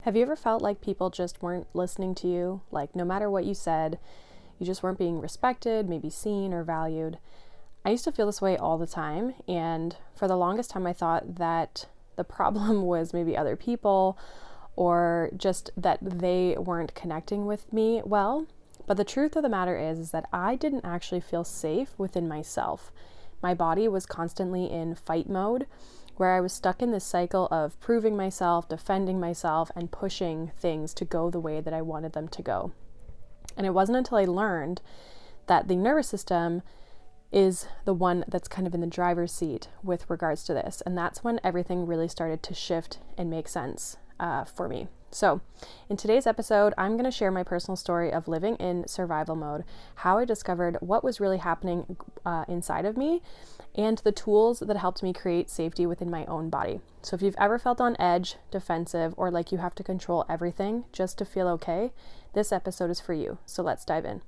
Have you ever felt like people just weren't listening to you? Like, no matter what you said, you just weren't being respected, maybe seen or valued? I used to feel this way all the time, and for the longest time I thought that the problem was maybe other people or just that they weren't connecting with me well. But the truth of the matter is that I didn't actually feel safe within myself. My body was constantly in fight mode, where I was stuck in this cycle of proving myself, defending myself, and pushing things to go the way that I wanted them to go. And it wasn't until I learned that the nervous system is the one that's kind of in the driver's seat with regards to this. And that's when everything really started to shift and make sense for me. So in today's episode, I'm going to share my personal story of living in survival mode, how I discovered what was really happening inside of me, and the tools that helped me create safety within my own body. So if you've ever felt on edge, defensive, or like you have to control everything just to feel okay, this episode is for you. So let's dive in.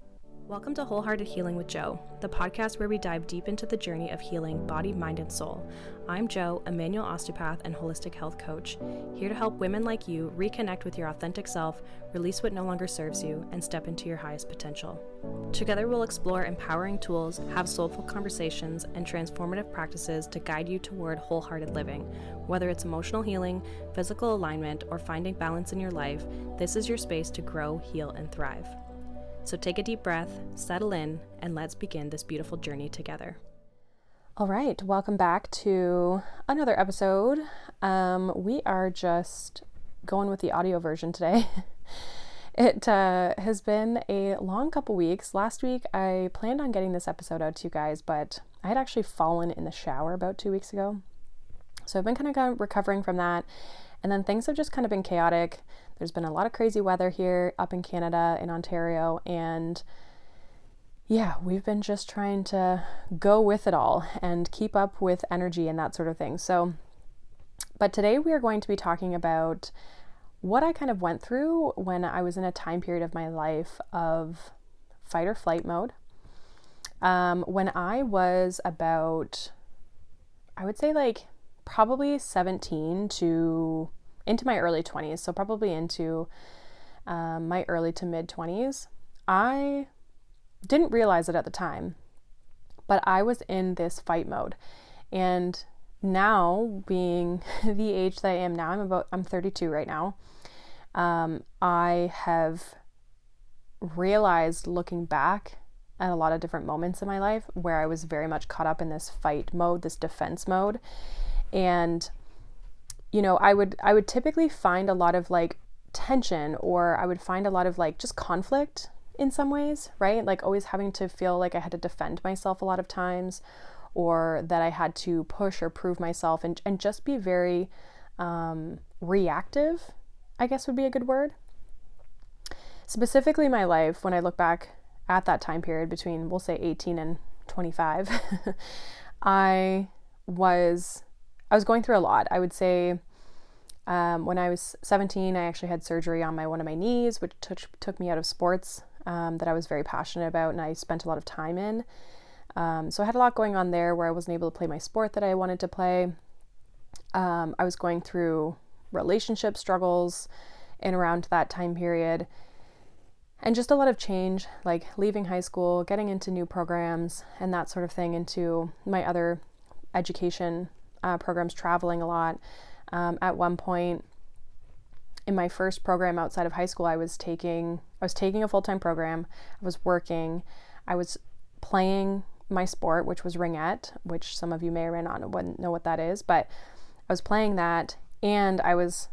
Welcome to Wholehearted Healing with Jo, the podcast where we dive deep into the journey of healing body, mind, and soul. I'm Jo, a manual osteopath and holistic health coach, here to help women like you reconnect with your authentic self, release what no longer serves you, and step into your highest potential. Together, we'll explore empowering tools, have soulful conversations, and transformative practices to guide you toward wholehearted living. Whether it's emotional healing, physical alignment, or finding balance in your life, this is your space to grow, heal, and thrive. So take a deep breath, settle in, and let's begin this beautiful journey together. All right, welcome back to another episode. We are just going with the audio version today. It has been a long couple weeks. Last week, I planned on getting this episode out to you guys, but I had actually fallen in the shower about 2 weeks ago. So I've been kind of recovering from that. And then things have just kind of been chaotic. There's been a lot of crazy weather here up in Canada, in Ontario, and yeah, we've been just trying to go with it all and keep up with energy and that sort of thing. But today we are going to be talking about what I kind of went through when I was in a time period of my life of fight or flight mode. When I was about, I would say like probably 17 to into my early 20s, so probably into my early to mid 20s. I didn't realize it at the time, but I was in this fight mode. And now, being the age that I am now, I'm 32 right now, I have realized, looking back at a lot of different moments in my life where I was very much caught up in this fight mode, this defense mode. And you know, I would typically find a lot of like tension, or I would find a lot of like just conflict in some ways, right? Like always having to feel like I had to defend myself a lot of times, or that I had to push or prove myself, and just be very reactive, I guess would be a good word. Specifically my life, when I look back at that time period between, we'll say 18 and 25, I was going through a lot. I would say when I was 17, I actually had surgery on one of my knees, which took me out of sports that I was very passionate about and I spent a lot of time in. So I had a lot going on there where I wasn't able to play my sport that I wanted to play. I was going through relationship struggles in around that time period. And just a lot of change, like leaving high school, getting into new programs and that sort of thing, into my other education programs, traveling a lot. At one point in my first program outside of high school, I was taking a full-time program. I was working. I was playing my sport, which was ringette, which some of you may or may not know what that is, but I was playing that, and I was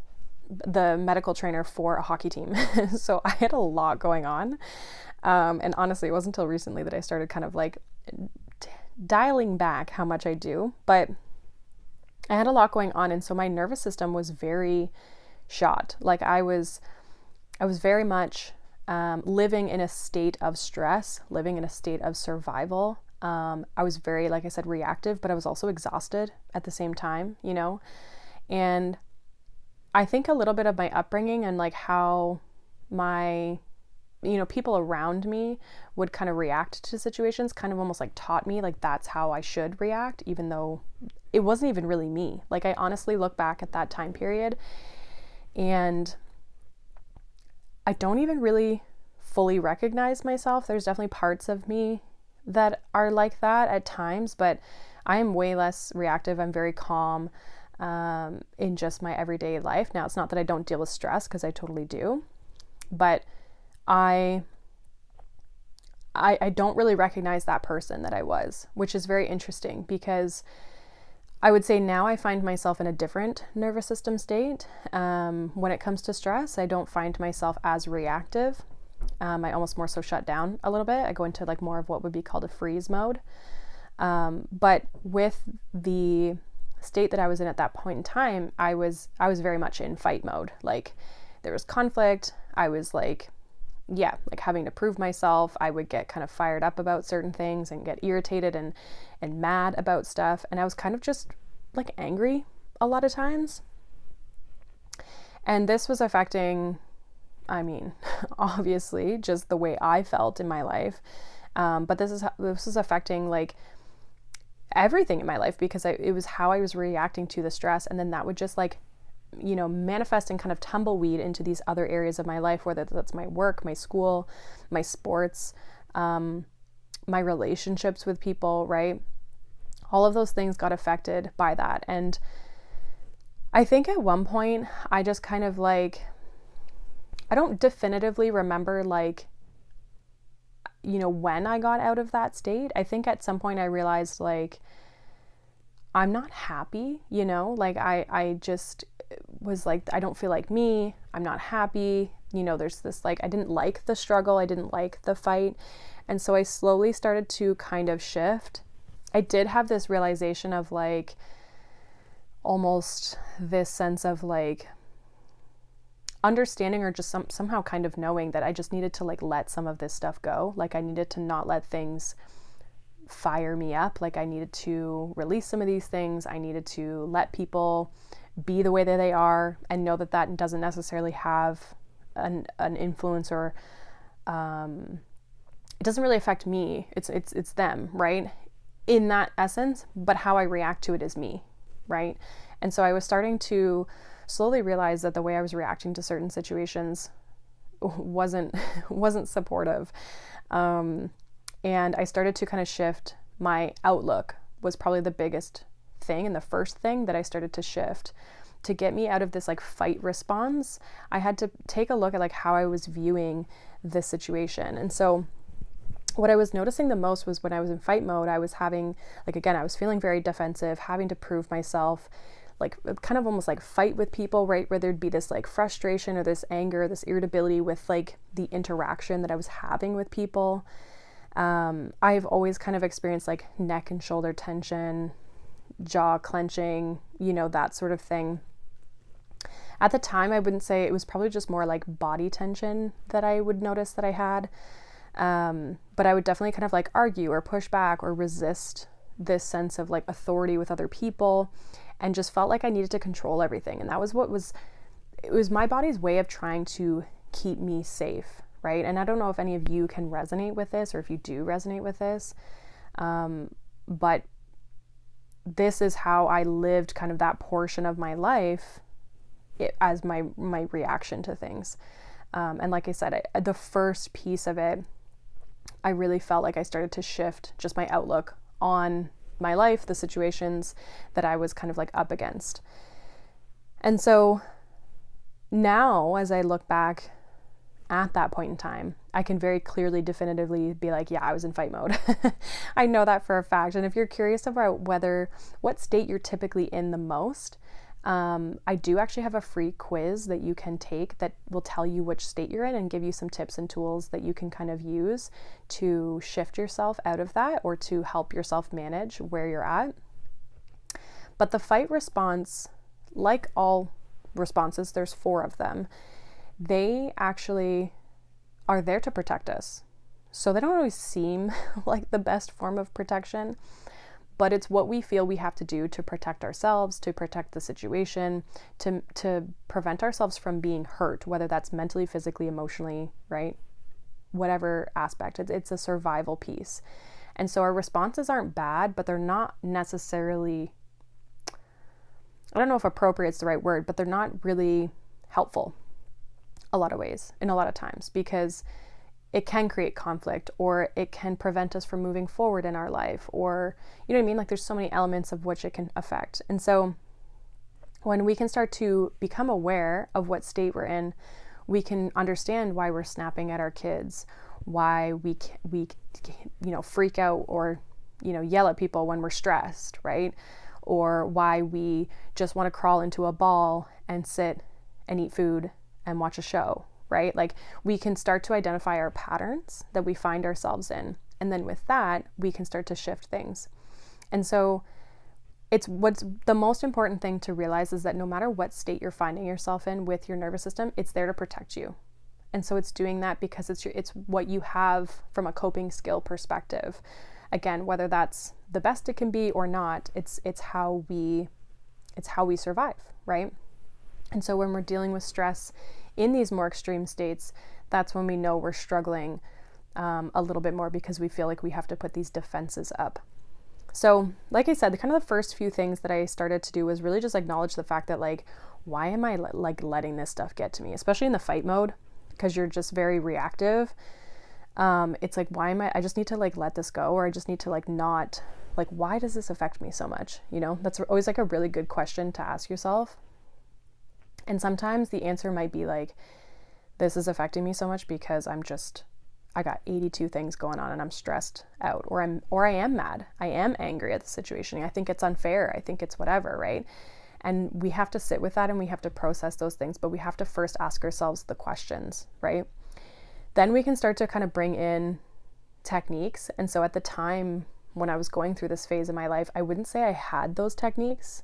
the medical trainer for a hockey team. So I had a lot going on. And honestly, it wasn't until recently that I started kind of like dialing back how much I do, but I had a lot going on. And so my nervous system was very shot. Like I was very much living in a state of stress, living in a state of survival. I was very, like I said, reactive, but I was also exhausted at the same time, you know? And I think a little bit of my upbringing and like how my, people around me would kind of react to situations kind of almost like taught me like that's how I should react, even though it wasn't even really me. Like I honestly look back at that time period and I don't even really fully recognize myself. There's definitely parts of me that are like that at times, but I am way less reactive. I'm very calm in just my everyday life. Now, it's not that I don't deal with stress, because I totally do, but I don't really recognize that person that I was, which is very interesting, because I would say now I find myself in a different nervous system state. When it comes to stress, I don't find myself as reactive. I almost more so shut down a little bit. I go into like more of what would be called a freeze mode. But with the state that I was in at that point in time, I was very much in fight mode. Like, there was conflict. I was like having to prove myself. I would get kind of fired up about certain things and get irritated and mad about stuff. And I was kind of just like angry a lot of times. And this was affecting, I mean, obviously just the way I felt in my life. But this is affecting like everything in my life, because it was how I was reacting to the stress. And then that would just like, manifest and kind of tumbleweed into these other areas of my life, whether that's my work, my school, my sports, my relationships with people, right? All of those things got affected by that. And I think at one point I just kind of like, I don't definitively remember like, when I got out of that state. I think at some point I realized like, I'm not happy, like I just was like, I don't feel like me. I'm not happy. There's this like, I didn't like the struggle. I didn't like the fight. And so I slowly started to kind of shift. I did have this realization of like, almost this sense of like understanding, or just somehow kind of knowing that I just needed to like let some of this stuff go. Like, I needed to not let things fire me up. Like, I needed to release some of these things. I needed to let people be the way that they are, and know that that doesn't necessarily have an influence, or it doesn't really affect me. It's them, right? In that essence, but how I react to it is me, right? And so I was starting to slowly realize that the way I was reacting to certain situations wasn't supportive. And I started to kind of shift. My outlook was probably the biggest thing, and the first thing that I started to shift to get me out of this like fight response. I had to take a look at like how I was viewing this situation. And so what I was noticing the most was when I was in fight mode, I was having like, again, I was feeling very defensive, having to prove myself, like kind of almost like fight with people, right? Where there'd be this like frustration or this anger, this irritability with like the interaction that I was having with people. I've always kind of experienced like neck and shoulder tension, jaw clenching, that sort of thing. At the time, I wouldn't say, it was probably just more like body tension that I would notice that I had. But I would definitely kind of like argue or push back or resist this sense of like authority with other people, and just felt like I needed to control everything. And that was it was my body's way of trying to keep me safe, right? And I don't know if any of you can resonate with this, or if you do resonate with this, but this is how I lived kind of that portion of my life as my reaction to things. And like I said, the first piece of it, I really felt like I started to shift just my outlook on my life, the situations that I was kind of like up against. And so now, as I look back at that point in time, I can very clearly, definitively be like, yeah, I was in fight mode. I know that for a fact. And if you're curious about what state you're typically in the most, I do actually have a free quiz that you can take that will tell you which state you're in and give you some tips and tools that you can kind of use to shift yourself out of that, or to help yourself manage where you're at. But the fight response, like all responses, there's 4 of them. They actually are there to protect us. So they don't always seem like the best form of protection, but it's what we feel we have to do to protect ourselves, to protect the situation, to prevent ourselves from being hurt, whether that's mentally, physically, emotionally, right? Whatever aspect, it's a survival piece. And so our responses aren't bad, but they're not necessarily, I don't know if appropriate is the right word, but they're not really helpful. a lot of ways, in a lot of times, because it can create conflict, or it can prevent us from moving forward in our life, or, you know what I mean? Like there's so many elements of which it can affect. And so when we can start to become aware of what state we're in, we can understand why we're snapping at our kids, why we freak out or, yell at people when we're stressed, right? Or why we just want to crawl into a ball and sit and eat food and watch a show, right? Like we can start to identify our patterns that we find ourselves in. And then with that, we can start to shift things. And so what's the most important thing to realize is that no matter what state you're finding yourself in with your nervous system, it's there to protect you. And so it's doing that because it's what you have from a coping skill perspective. Again, whether that's the best it can be or not, it's how we survive, right? And so when we're dealing with stress in these more extreme states, that's when we know we're struggling a little bit more, because we feel like we have to put these defenses up. So like I said, the first few things that I started to do was really just acknowledge the fact that like, why am I letting this stuff get to me, especially in the fight mode, because you're just very reactive. It's like, I just need to let this go, or I just need to not, why does this affect me so much? That's always a really good question to ask yourself. And sometimes the answer might be this is affecting me so much because I got 82 things going on and I'm stressed out, or I am mad. I am angry at the situation. I think it's unfair. I think it's whatever, right? And we have to sit with that and we have to process those things, but we have to first ask ourselves the questions, right? Then we can start to kind of bring in techniques. And so at the time when I was going through this phase in my life, I wouldn't say I had those techniques.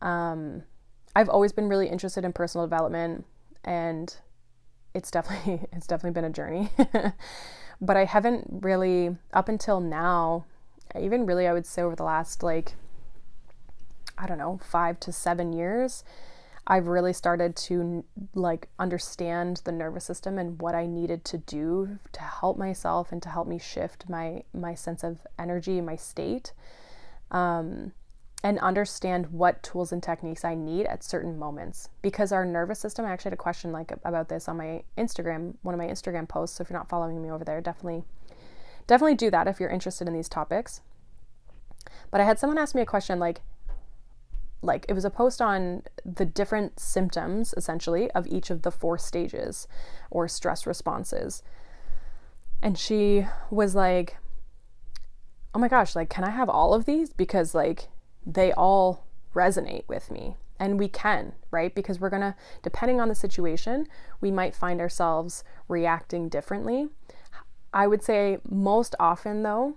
I've always been really interested in personal development, and it's definitely been a journey. But I haven't really, up until now, even really I would say over the last 5 to 7 years, I've really started to understand the nervous system and what I needed to do to help myself and to help me shift my sense of energy, my state, and understand what tools and techniques I need at certain moments. Because our nervous system, I actually had a question about this on my Instagram, one of my Instagram posts. So if you're not following me over there, definitely do that if you're interested in these topics. But I had someone ask me a question it was a post on the different symptoms, essentially, of each of the 4 stages or stress responses. And she was like, oh my gosh, can I have all of these? Because they all resonate with me. And we can, right? Because we're gonna, depending on the situation, we might find ourselves reacting differently. I would say most often though,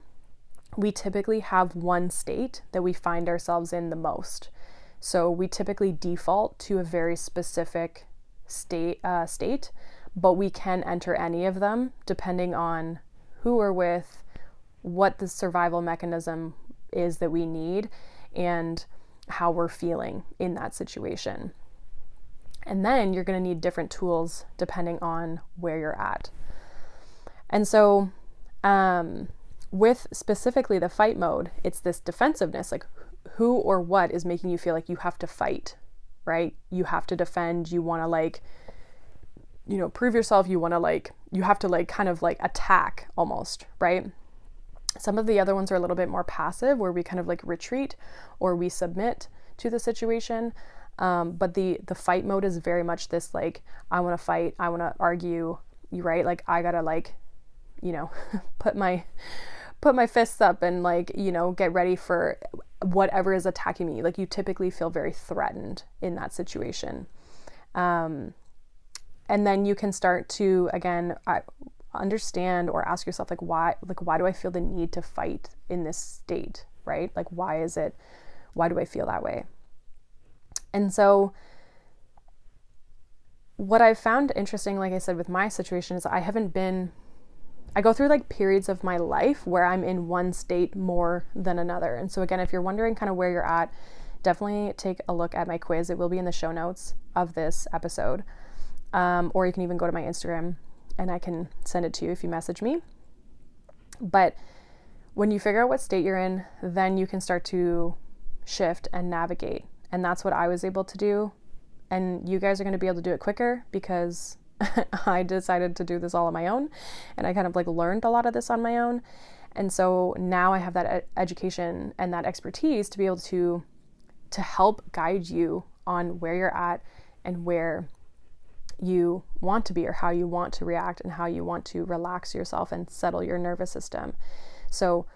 we typically have one state that we find ourselves in the most. So we typically default to a very specific state, but we can enter any of them depending on who we're with, what the survival mechanism is that we need, and how we're feeling in that situation. And then you're going to need different tools depending on where you're at. And so with specifically the fight mode, it's this defensiveness, who or what is making you feel like you have to fight, right? You have to defend, you want to prove yourself, you want to you have to kind of attack almost, right? Some of the other ones are a little bit more passive, where we kind of retreat or we submit to the situation. But the fight mode is very much this I want to fight, I want to argue, right? I gotta put my fists up and get ready for whatever is attacking me. You typically feel very threatened in that situation. And then you can start to, again, understand or ask yourself, why do I feel the need to fight in this state, right? Why do I feel that way? And so what I've found interesting, like I said, with my situation is I go through periods of my life where I'm in one state more than another. And so again, if you're wondering kind of where you're at, definitely take a look at my quiz. It will be in the show notes of this episode. Or you can even go to my Instagram and I can send it to you if you message me. But when you figure out what state you're in, then you can start to shift and navigate. And that's what I was able to do. And you guys are going to be able to do it quicker because I decided to do this all on my own, and I kind of like learned a lot of this on my own. And so now I have that education and that expertise to be able to help guide you on where you're at and where you want to be, or how you want to react, and how you want to relax yourself and settle your nervous system. So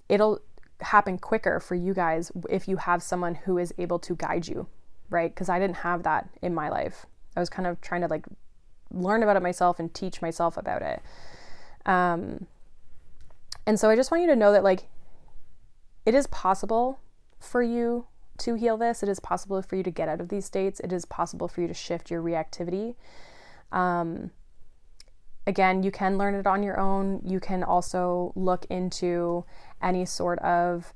it'll happen quicker for you guys if you have someone who is able to guide you, right? Because I didn't have that in my life. I was kind of trying to like learn about it myself and teach myself about it. And so I just want you to know that like it is possible for you to heal this. It is possible for you to get out of these states. It is possible for you to shift your reactivity. Again, you can learn it on your own. You can also look into any sort of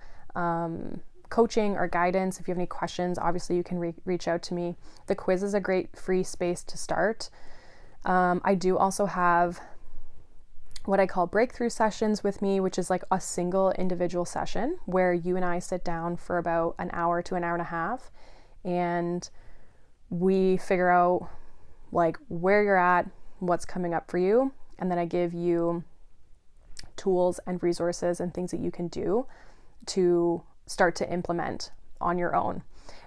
coaching or guidance. If you have any questions, obviously you can reach out to me. The quiz is a great free space to start. I do also have what I call breakthrough sessions with me, which is like a single individual session where you and I sit down for about an hour to an hour and a half, and we figure out like where you're at, what's coming up for you, and then I give you tools and resources and things that you can do to start to implement on your own.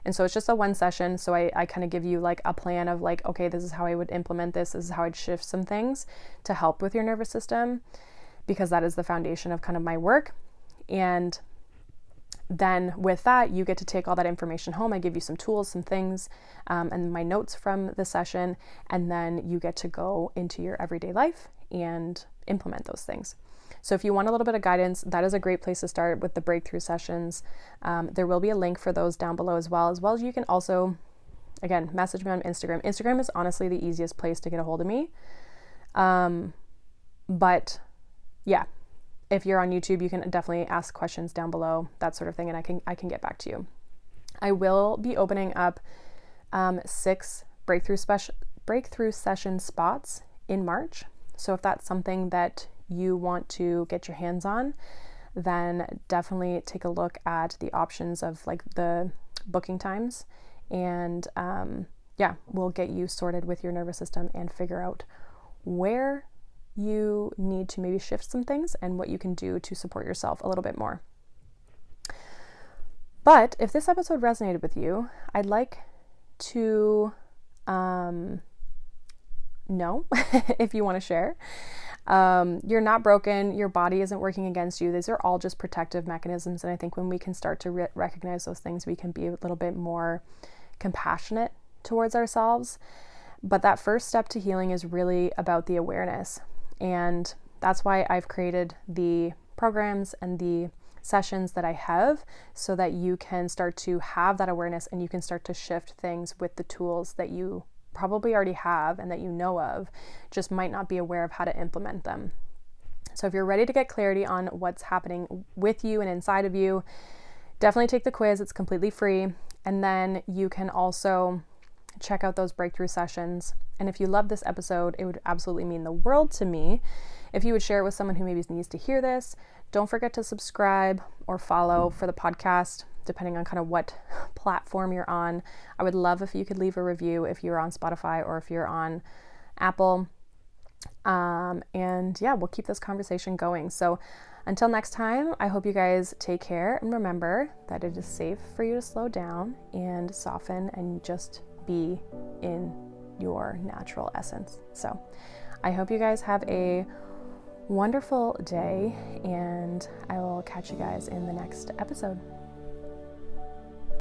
And so it's just a one session. So I kind of give you like a plan of like, okay, this is how I would implement this. This is how I'd shift some things to help with your nervous system, because that is the foundation of kind of my work. And then with that, you get to take all that information home. I give you some tools, some things, and my notes from the session. And then you get to go into your everyday life and implement those things. So if you want a little bit of guidance, that is a great place to start with the breakthrough sessions. There will be a link for those down below as well as you can also, again, message me on Instagram. Instagram is honestly the easiest place to get a hold of me. But yeah, if you're on YouTube, you can definitely ask questions down below, that sort of thing, and I can get back to you. I will be opening up 6 breakthrough session spots in March. So if that's something that you want to get your hands on, then definitely take a look at the options of like the booking times, and we'll get you sorted with your nervous system and figure out where you need to maybe shift some things and what you can do to support yourself a little bit more. But if this episode resonated with you, I'd like to know if you want to share. You're not broken. Your body isn't working against you. These are all just protective mechanisms. And I think when we can start to recognize those things, we can be a little bit more compassionate towards ourselves. But that first step to healing is really about the awareness. And that's why I've created the programs and the sessions that I have, so that you can start to have that awareness and you can start to shift things with the tools that you probably already have and that you know of, just might not be aware of how to implement them. So if you're ready to get clarity on what's happening with you and inside of you, definitely take the quiz. It's completely free. And then you can also check out those breakthrough sessions. And if you love this episode, it would absolutely mean the world to me if you would share it with someone who maybe needs to hear this. Don't forget to subscribe or follow for the podcast, depending on kind of what platform you're on. I would love if you could leave a review if you're on Spotify or if you're on Apple. And yeah, we'll keep this conversation going. So until next time, I hope you guys take care, and remember that it is safe for you to slow down and soften and just be in your natural essence. So I hope you guys have a wonderful day, and I will catch you guys in the next episode.